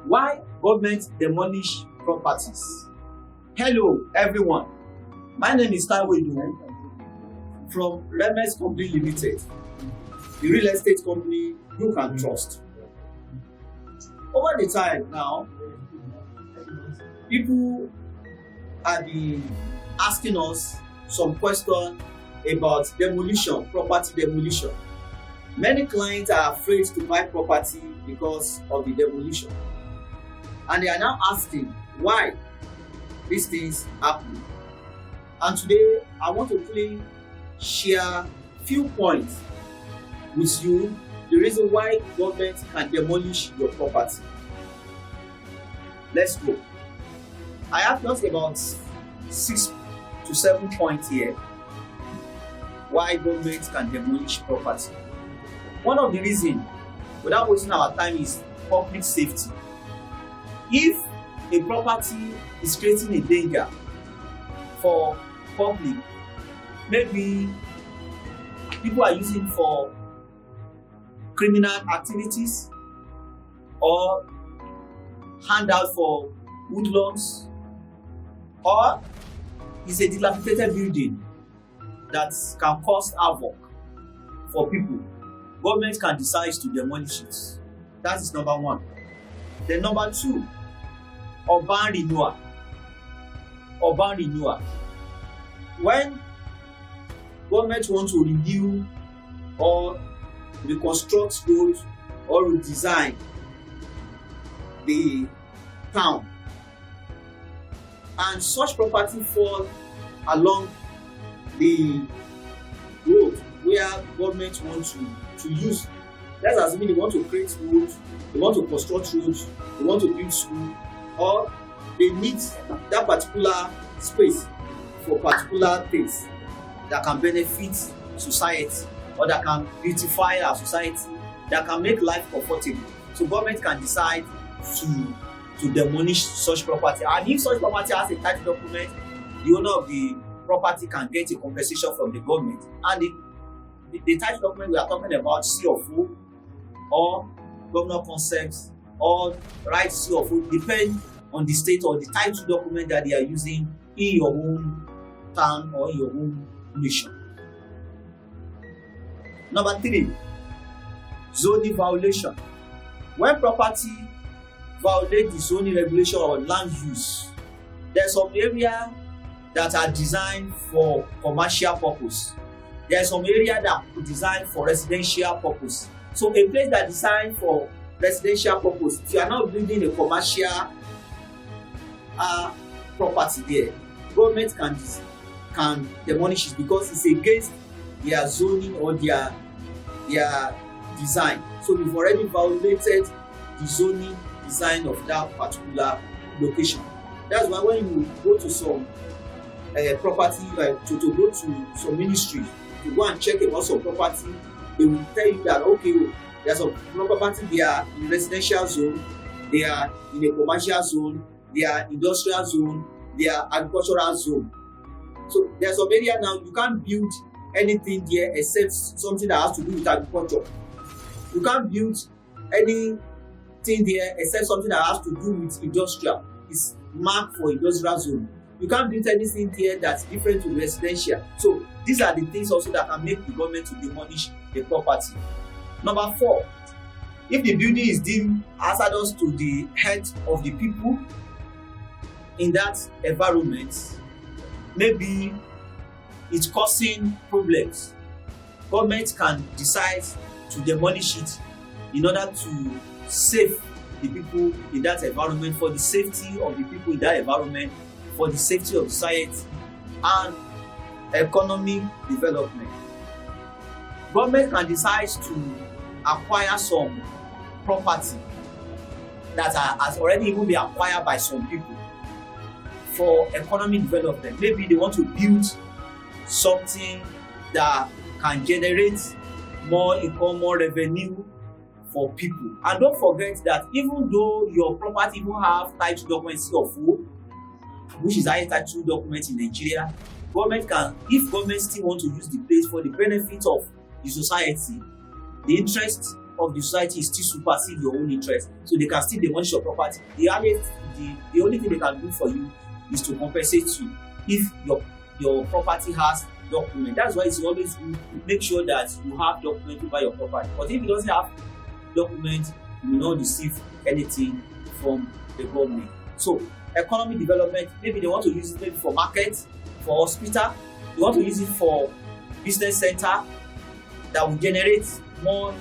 Why government demolish properties? Hello everyone, my name is Taiwo from Remes Company Limited, the real estate company you can trust. Over the time now, people have been asking us some questions about demolition, property demolition. Many clients are afraid to buy property because of the demolition, and they are now asking why these things happen. And today I want to quickly share few points with you, the reason why government can demolish your property. Let's go. I have just about 6 to 7 points here why government can demolish property. One of the reasons, without wasting our time, is public safety. If a property is creating a danger for public, maybe people are using for criminal activities or handout for woodlands, or it's a dilapidated building that can cause havoc for people, government can decide to demolish it. That is number one. Then number two, urban renewal. Urban renewal. When government wants to renew or reconstruct roads or redesign the town, and such property fall along the road where government wants to use, let's assume they want to create roads, they want to construct roads, they want to build school, or they need that particular space for particular things that can benefit society or that can beautify our society, that can make life comfortable. So government can decide to demolish such property. And if such property has a title document, the owner of the property can get a compensation from the government. And the title document we are talking about, CFO or governor concepts or right CFO, depend on the state or the title document that they are using in your own town or in your own nation. Number three, zoning violation. When property violate the zoning regulation or land use, there's some area that are designed for commercial purpose. There's some area that are designed for residential purpose. So a place that is designed for residential purpose, if you are not building a commercial property there, government can demolish it because it's against their zoning or their design. So we've already violated the zoning design of that particular location. That's why when you go to some property, to go to some ministry to go and check about some property, they will tell you that okay, there's some property, they are in residential zone, they are in a commercial zone, they are industrial zone, they are agricultural zone. So there's some area now you can't build anything there except something that has to do with agriculture. You can't build anything there except something that has to do with industrial. It's marked for industrial zone. You can't build anything there that's different to residential. So these are the things also that can make the government to demolish the property. Number four, if the building is deemed hazardous to the health of the people in that environment, maybe it's causing problems, government can decide to demolish it in order to save the people in that environment, for the safety of the people in that environment, for the safety of society and economic development. Government can decide to acquire some property that has already even been acquired by some people for economic development. Maybe they want to build something that can generate more income, more revenue for people. And don't forget that even though your property even have title documents of full, which is high title document in Nigeria, government can, if government still want to use the place for the benefit of the society, the interest of the society is still supersede your own interest, so they can still demolish your property. The only thing they can do for you is to compensate you if your property has document. That's why it's always good to make sure that you have document over your property. But if it doesn't have document, you will not receive anything from the government. So economic development, maybe they want to use it maybe for market, for hospital, they want to use it for business center that will generate more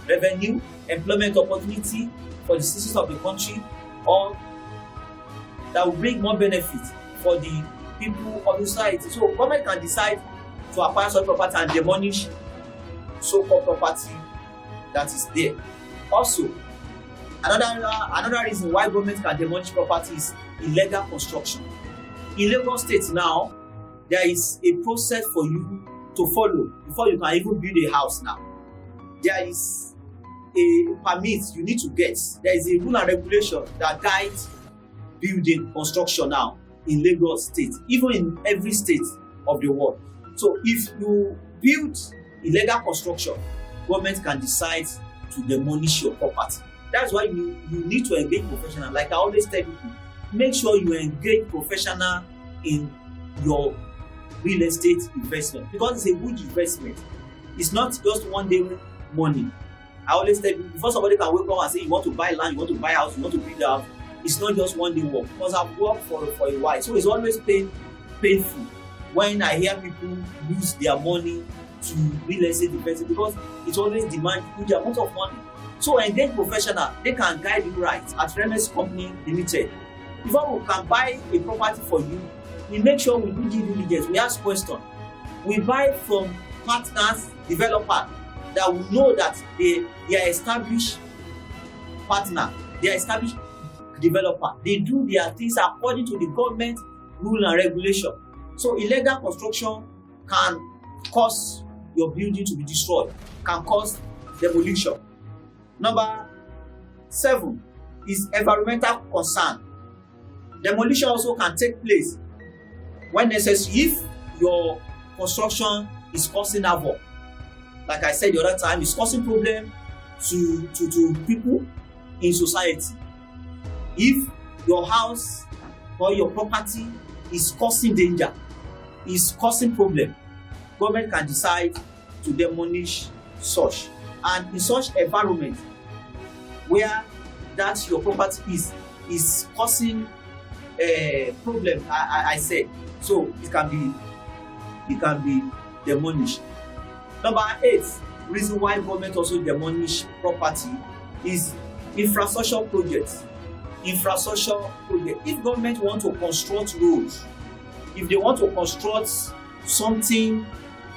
revenue, employment opportunity for the citizens of the country, or that will bring more benefit for the people of the society. So government can decide to acquire such property and demolish so-called property that is there. Also, another reason why government can demolish property is illegal construction. In Lagos State now, there is a process for you to follow before you can even build a house now. There is a permit you need to get. There is a rule and regulation that guides building construction now in Lagos State, even in every state of the world. So if you build illegal construction, government can decide to demolish your property. That's why you need to engage professional. Like I always tell people, make sure you engage professional in your real estate investment, because it's a good investment. It's not just one day money. I always tell people, before somebody can wake up and say you want to buy land, you want to buy house, you want to build a house, it's not just one day work. Because I've worked for a while, so it's always painful when I hear people lose their money to real estate investment, because it always demands huge amount of money. So engage professional, they can guide you right. At Remes Company Limited, before we can buy a property for you, we make sure we do due diligence. We ask questions. We buy from partners, developers that we know that they are established partner, they are established developer. They do their things according to the government rule and regulation. So illegal construction can cause your building to be destroyed, can cause demolition. Number 7 is environmental concern. Demolition also can take place when necessary if your construction is causing havoc. Like I said the other time, it's causing problem to people in society. If your house or your property is causing danger, is causing problem, government can decide to demolish such. And in such environment where that your property is causing a problem, I said, so it can be demolished. Number 8 reason why government also demolish property is infrastructure projects. If government want to construct roads, if they want to construct something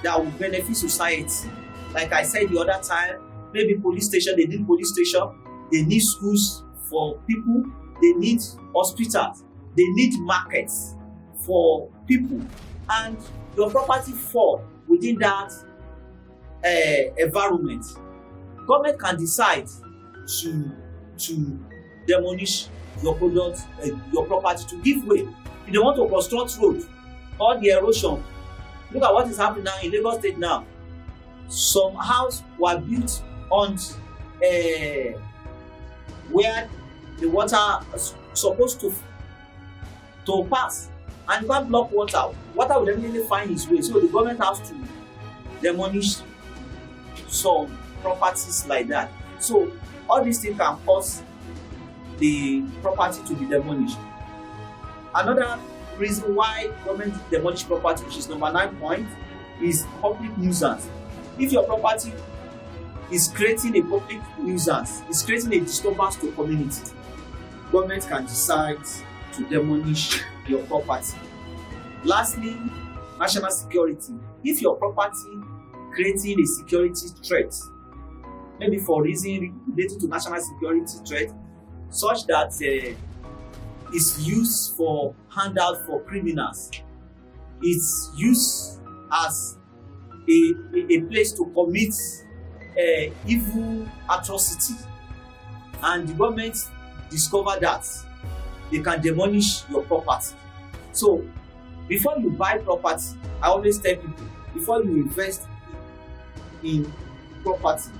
that will benefit society, like I said the other time, maybe police station, they need police station, they need schools for people, they need hospitals, they need markets for people, and your property fall within that environment, government can decide to demolish your product, your property, to give way. If they want to construct road, all the erosion, look at what is happening now in Lagos State now. Some houses were built on where the water is supposed to pass, and you can't block water. Water will definitely find its way. So the government has to demolish some properties like that. So all these things can cause the property to be demolished. Another reason why government demolish property, which is number 9 point, is public nuisance. If your property is creating a public nuisance, is creating a disturbance to community, government can decide to demolish your property. Lastly, national security. If your property creating a security threat, maybe for reason related to national security threat, such that is used for handout for criminals, it's used as a place to commit evil atrocity, and the government discover that, they can demolish your property. So before you buy property, I always tell people, before you invest in property,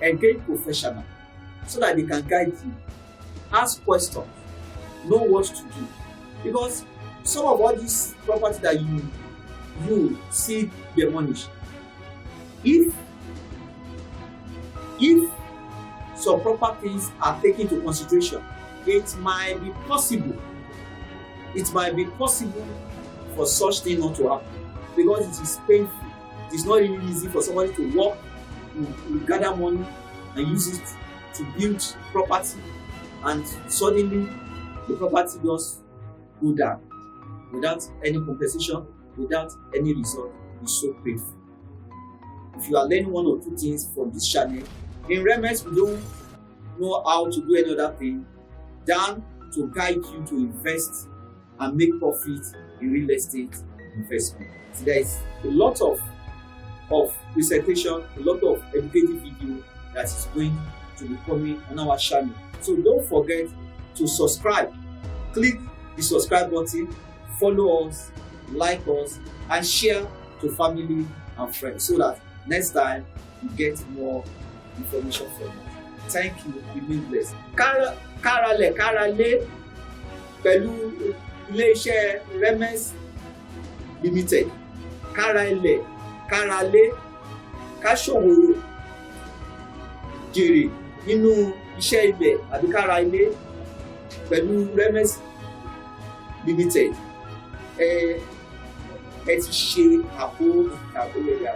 engage professional so that they can guide you. Ask questions, know what to do, because some of all these property that you see demolished, if some proper things are taken into consideration, it might be possible for such thing not to happen, because it is painful. It is not really easy for somebody to work, to gather money and use it to build property, and suddenly the property just go down without any compensation, without any result. It's so painful. If you are learning one or two things from this channel, in Remes we don't know how to do any other thing than to guide you to invest and make profit in real estate investment. So there is a lot of presentation, a lot of educative video that is going to be coming on our channel. So don't forget to subscribe. Click the subscribe button, follow us, like us, and share to family and friends so that next time you get more information from us. Thank you. Remain blessed. Káralẹ̀ pẹ̀lú ilé-iṣẹ́ Remes Limited. Káralẹ̀ ká ṣòwò jèrè nínú iṣẹ́ ilẹ̀ àbí kára ilé pẹ̀lú Remes Limited. Ẹ ti ṣe àpò ìyẹ̀yà.